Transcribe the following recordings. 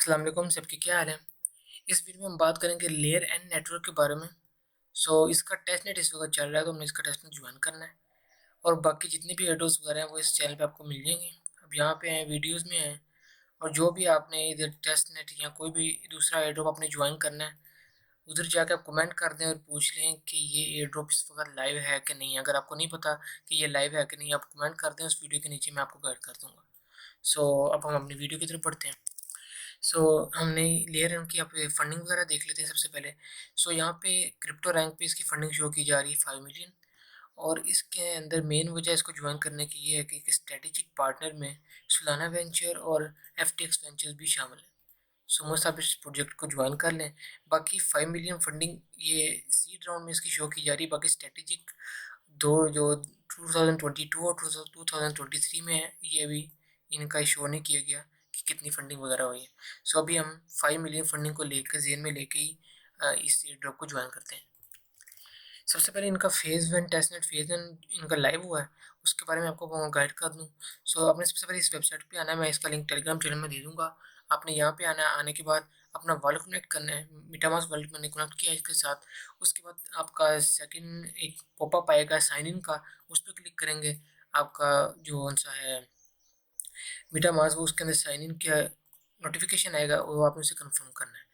अस्सलाम वालेकुम सबकी क्या हाल है। इस वीडियो में हम बात करेंगे लेयर एंड नेटवर्क के बारे में। इसका टेस्ट नेट इस वक्त चल रहा है, तो हमने इसका टेस्ट नेट ज्वाइन करना है और बाकी जितनी भी एडोस वगैरह हैं वो इस चैनल पे आपको मिल जाएंगे। अब यहाँ पे हैं, वीडियोस में हैं, और जो भी आपने इधर टेस्ट नेट या कोई भी दूसरा एड्रॉप आपने ज्वाइन करना है, उधर जाकर आप कमेंट कर दें और पूछ लें कि ये एड्रॉप इस वक्त लाइव है कि नहीं। अगर आपको नहीं पता कि ये लाइव है कि नहीं, आप कमेंट कर दें उस वीडियो के नीचे, मैं आपको गाइड कर दूँगा। अब हम अपनी वीडियो की तरफ बढ़ते हैं। हमने लेयर रन की, आप फंडिंग वगैरह देख लेते हैं सबसे पहले। यहाँ पे क्रिप्टो रैंक पे इसकी फंडिंग शो की जा रही है 5 मिलियन। और इसके अंदर मेन वजह इसको ज्वाइन करने की ये है कि एक स्ट्रेटेजिक पार्टनर में सुलाना वेंचर और एफटीएक्स वेंचर्स भी शामिल है। मोस्ट आप इस प्रोजेक्ट को ज्वाइन कर लें। बाकी 5 मिलियन फंडिंग ये सीड राउंड में इसकी शो की जा रही है। बाकी स्ट्रेटेजिक दो जो 2022 और 2023 में है, ये अभी इनका शो नहीं किया गया कि कितनी फंडिंग वगैरह हुई है। अभी हम 5 मिलियन फंडिंग को लेकर जेन में लेके ही इस ड्रॉप को ज्वाइन करते हैं। सबसे पहले इनका phase one testnet phase one इनका लाइव हुआ है, उसके बारे में आपको गाइड कर दूँ। आपने सबसे पहले इस वेबसाइट पे आना है, मैं इसका लिंक टेलीग्राम चैनल में दे दूँगा। आपने यहाँ पे आना है, आने के बाद अपना वॉलेट कनेक्ट करना है। मेटामास्क वॉलेट मैंने कनेक्ट किया है इसके साथ। उसके बाद आपका सेकंड एक पॉपअप आएगा साइन इन का, उस पर क्लिक करेंगे। आपका जो कौन सा है मेटामास्क, वो उसके अंदर साइन इन का नोटिफिकेशन आएगा, वो आपने उसे कन्फर्म करना है।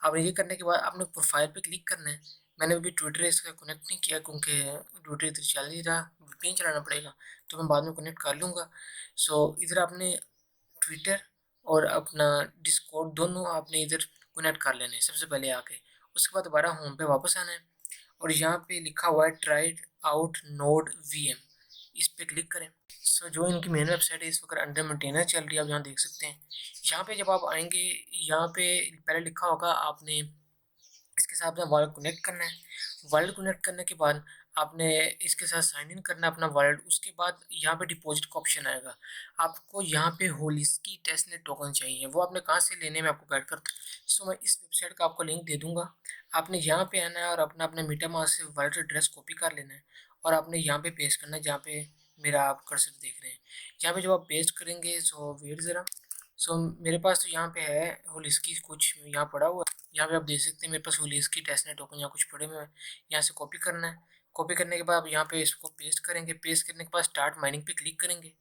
अब ये करने के बाद आपने प्रोफाइल पे क्लिक करना है। मैंने अभी ट्विटर इसका कनेक्ट नहीं किया क्योंकि ट्विटर इधर चल नहीं रहा, वीपीएन चलाना पड़ेगा, तो मैं बाद में कनेक्ट कर लूँगा। इधर आपने ट्विटर और अपना डिस्कॉर्ड दोनों आपने इधर कनेक्ट कर लेने हैं सबसे पहले आके। उसके बाद दोबारा होम पे वापस आना है और यहाँ पे लिखा हुआ है ट्राइड आउट नोड वीएम, इस पे क्लिक करें। जो इनकी मेन वेबसाइट है इस वक्त अंडर मेंटेनर चल रही है, आप यहाँ देख सकते हैं। यहाँ पे जब आप आएंगे, यहाँ पे पहले लिखा होगा आपने इसके साथ अपना वॉलेट कनेक्ट करना है। वॉलेट कनेक्ट करने के बाद आपने इसके साथ साइन इन करना है अपना वॉलेट। उसके बाद यहाँ पे डिपॉजिट का ऑप्शन आएगा। आपको यहाँ पे होलिस्की टेस्टनेट टोकन चाहिए, वो आपने कहाँ से लेने में आपको गाइड करता हूँ। मैं इस वेबसाइट का आपको लिंक दे दूँगा। आपने यहाँ पे आना है और अपना अपना मीटामास्क से वॉलेट एड्रेस कॉपी कर लेना है और आपने यहाँ पे पेस्ट करना है जहाँ पे मेरा आप कर्सर देख रहे हैं। यहाँ पे जब आप पेस्ट करेंगे, वेट ज़रा। मेरे पास तो यहाँ पे है होलिस्की, कुछ यहाँ पड़ा हुआ है। यहाँ पे आप देख सकते हैं मेरे पास होलिस्की टेस्टनेट टोकन यहाँ कुछ पड़े हुए हैं। यहाँ से कॉपी करना है। कॉपी करने के बाद आप यहाँ पे इसको पेस्ट करेंगे। पेस्ट करने के बाद स्टार्ट माइनिंग पे क्लिक करेंगे।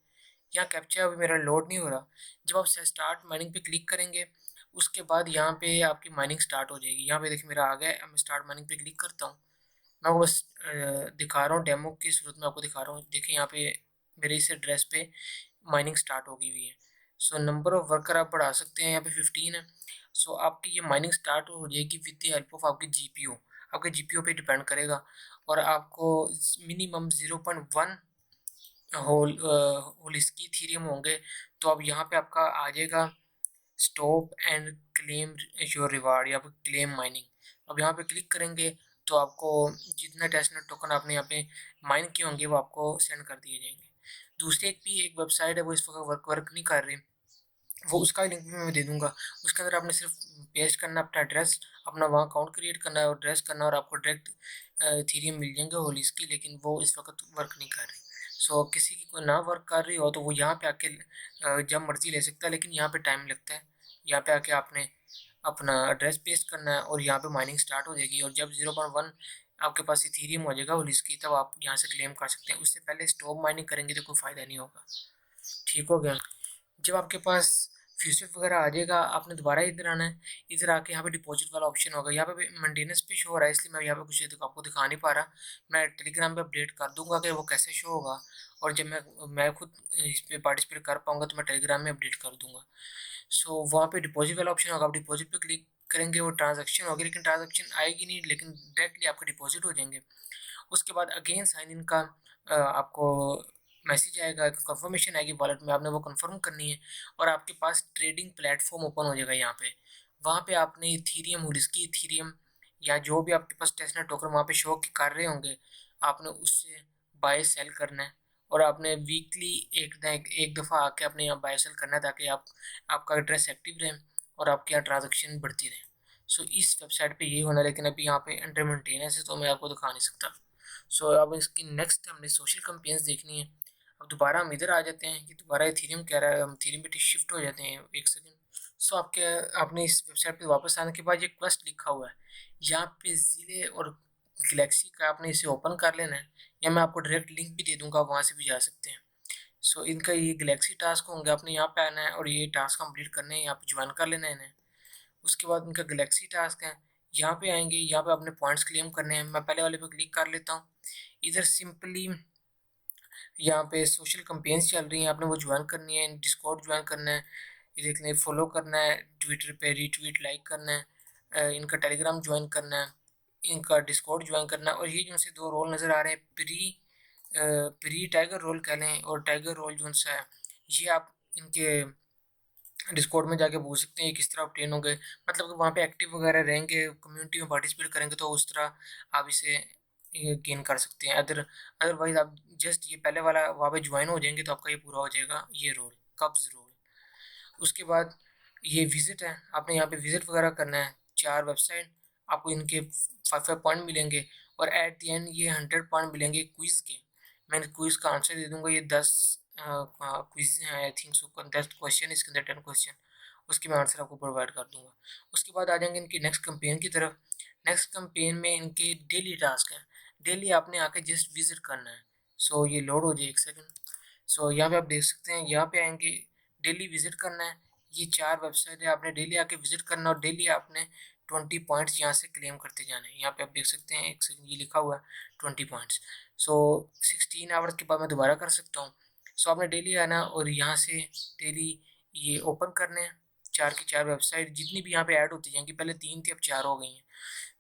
यहाँ कैप्चा अभी मेरा लोड नहीं हो रहा। जब आप स्टार्ट माइनिंग पे क्लिक करेंगे, उसके बाद यहाँ पे आपकी माइनिंग स्टार्ट हो जाएगी। यहाँ पे देखिए मेरा आ गया है। मैं स्टार्ट माइनिंग पे क्लिक करता हूँ। मैं आपको बस दिखा रहा हूँ, डेमो की सूरत में आपको दिखा रहा हूँ। देखिए यहाँ पे मेरे इस एड्रेस पे माइनिंग स्टार्ट हो गई हुई है। नंबर ऑफ वर्कर आप बढ़ा सकते हैं, यहाँ पे 15 है। आपकी ये माइनिंग स्टार्ट हो जाएगी विद द हेल्प ऑफ आपकी जीपीयू। आपके जीपीयू पे डिपेंड करेगा, और आपको मिनिमम 0.1 होल इसकी थीरियम होंगे। तो अब यहाँ पे आपका आ जाएगा stop and claim your reward या फिर क्लेम माइनिंग। अब यहाँ पे क्लिक करेंगे तो आपको जितना टेस्टनेट टोकन आपने यहाँ पे माइन किए होंगे वो आपको सेंड कर दिए जाएंगे। दूसरी एक वेबसाइट है, वो इस वक्त वर्क नहीं कर रही, वो उसका लिंक भी मैं दे दूंगा। उसके अंदर आपने सिर्फ पेस्ट करना अपना एड्रेस, अपना वहाँ अकाउंट क्रिएट करना है और एड्रेस करना, और आपको डायरेक्ट थीरियम मिल जाएंगे होल इसकी, लेकिन वो इस वक्त वर्क नहीं कर रही। किसी की कोई ना वर्क कर रही हो तो वो यहाँ पे आके जब मर्जी ले सकता है, लेकिन यहाँ पे टाइम लगता है। यहाँ पे आके आपने अपना एड्रेस पेस्ट करना है और यहाँ पे माइनिंग स्टार्ट हो जाएगी, और जब 0.1 आपके पास इथीरियम हो जाएगा होल इसकी, तब आप यहाँ से क्लेम कर सकते हैं। उससे पहले स्टॉप माइनिंग करेंगे तो कोई फ़ायदा नहीं होगा। ठीक हो गया। जब आपके पास फ्यूचर वगैरह आ जाएगा, आपने दोबारा इधर आना है। इधर आके यहाँ पे डिपॉजिट वाला ऑप्शन होगा। यहाँ पे मेंटेनेंस पे शो हो रहा है, इसलिए मैं यहाँ पे कुछ आपको दिखा नहीं पा रहा। मैं टेलीग्राम पे अपडेट कर दूंगा कि वो कैसे शो होगा, और जब मैं खुद इस पर पार्टिसिपेट कर पाऊंगा तो मैं टेलीग्राम में अपडेट कर दूंगा। वहाँ पे डिपॉजिट वाला ऑप्शन होगा। आप डिपॉजिट पे क्लिक करेंगे, वो ट्रांजेक्शन होगी, लेकिन ट्रांजेक्शन आएगी नहीं, लेकिन डायरेक्टली आपके डिपॉजिट हो जाएंगे। उसके बाद अगेन साइन इन का आपको मैसेज आएगा, कंफर्मेशन आएगी वॉलेट में, आपने वो कंफर्म करनी है, और आपके पास ट्रेडिंग प्लेटफॉर्म ओपन हो जाएगा। यहाँ पे वहाँ पे आपने इथीरियम हुलिस्की इथीरियम या जो भी आपके पास टेस्टनेट टोकन वहाँ पे शो कर रहे होंगे, आपने उससे बाय सेल करना है, और आपने वीकली एक दफ़ा आके अपने यहाँ बाय सेल करना है, ताकि आपका एड्रेस एक्टिव रहे और आपके यहाँ ट्रांजेक्शन बढ़ती रहे। इस वेबसाइट पे यही होना है, लेकिन अभी यहाँ पे अंडर मेंटेनेंस है तो मैं आपको दिखा नहीं सकता। अब इसकी नेक्स्ट हमने सोशल कंपेन्स देखनी है। अब दोबारा हम इधर आ जाते हैं कि दोबारा इथीरियम कह रहा है, हम इथीरियम पे शिफ्ट हो जाते हैं। एक सेकंड। सो आपने इस वेबसाइट पे वापस आने के बाद ये क्वेस्ट लिखा हुआ है, यहाँ पे ज़िले और गैलेक्सी का आपने इसे ओपन कर लेना है, या मैं आपको डायरेक्ट लिंक भी दे दूँगा, वहाँ से भी जा सकते हैं। सो इनका ये गैलेक्सी टास्क होंगे, आपने यहाँ पे आना है और ये टास्क कंप्लीट करने हैं, यहाँ पे ज्वाइन कर लेना है इन्हें। उसके बाद इनका गैलेक्सी टास्क है, यहाँ पे आएंगे, यहाँ पे अपने पॉइंट्स क्लेम करने हैं। मैं पहले वाले पे क्लिक कर लेता हूँ। इधर सिंपली यहाँ पे सोशल कंपेन्स चल रही हैं, आपने वो ज्वाइन करनी है, डिस्कॉर्ड ज्वाइन करना है, ये देख लें, फॉलो करना है, ट्विटर पे रीट्वीट लाइक करना है, इनका टेलीग्राम ज्वाइन करना है, इनका डिस्कॉर्ड ज्वाइन करना है। और ये जो से दो रोल नज़र आ रहे हैं, प्री टाइगर रोल कह लें और टाइगर रोल जो सा है, ये आप इनके डिस्कॉर्ड में जाके पूछ सकते हैं ये किस तरह ऑब्टेन होंगे। मतलब कि वहाँ पे एक्टिव वगैरह रहेंगे, कम्युनिटी में पार्टिसिपेट करेंगे, तो उस तरह आप इसे गेन कर सकते हैं। अदरवाइज आप जस्ट ये पहले वाला वहाँ पे ज्वाइन हो जाएंगे तो आपका ये पूरा हो जाएगा, ये रोल कब्ज रोल। उसके बाद ये विजिट है, आपने यहाँ पे विजिट वगैरह करना है 4 वेबसाइट, आपको इनके 5 पॉइंट मिलेंगे और एट द एंड ये 100 पॉइंट मिलेंगे क्विज़ के। मैं क्विज़ का आंसर दे दूंगा, ये 10 क्विज़ हैं आई थिंक सो, 10 क्वेश्चन, इसके अंदर 10 क्वेश्चन, उसकी मैं आंसर आपको प्रोवाइड कर दूंगा। उसके बाद आ जाएंगे इनकी नेक्स्ट कैंपेन की तरफ। नेक्स्ट कैंपेन में इनके डेली टास्क हैं, डेली आपने आके जस्ट विजिट करना है। सो ये लोड हो जाए, एक सेकंड। सो यहाँ पे आप देख सकते हैं, यहाँ पे आएंगे, डेली विजिट करना है। ये 4 वेबसाइट है, आपने डेली आके विजिट करना और डेली आपने 20 पॉइंट्स यहाँ से क्लेम करते जाना है। यहाँ पे आप देख सकते हैं, एक सेकंड, ये लिखा हुआ है 20 पॉइंट्स। सो 16 आवर्स के बाद मैं दोबारा कर सकता हूँ। सो आपने डेली आना और यहाँ से डेली ये ओपन करने हैं 4 की 4 वेबसाइट, जितनी भी यहाँ पे ऐड होती जाएंगी, पहले 3 थी अब 4 हो गई हैं।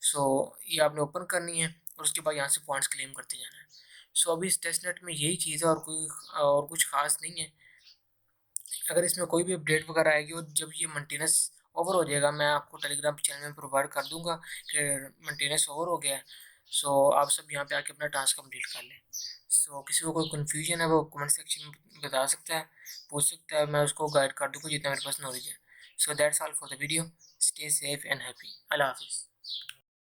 सो ये आपने ओपन करनी है और उसके बाद यहाँ से पॉइंट्स क्लेम करते जाना है। सो अभी इस टेस्ट नेट में यही चीज़ है, और कुछ खास नहीं है। अगर इसमें कोई भी अपडेट वगैरह आएगी और जब ये मेंटेनेंस ओवर हो जाएगा, मैं आपको टेलीग्राम चैनल में प्रोवाइड कर दूंगा कि मेंटेनेंस ओवर हो गया है। सो आप सब यहाँ पे आके अपना टास्क कंप्लीट कर लें। सो किसी को कोई कन्फ्यूजन है वो कमेंट सेक्शन में बता सकता है, पूछ सकता है, मैं उसको गाइड कर दूँगा जितना मेरे पास नॉलेज है। So that's all for the video. Stay safe and happy. अल्लाह हाफिज़।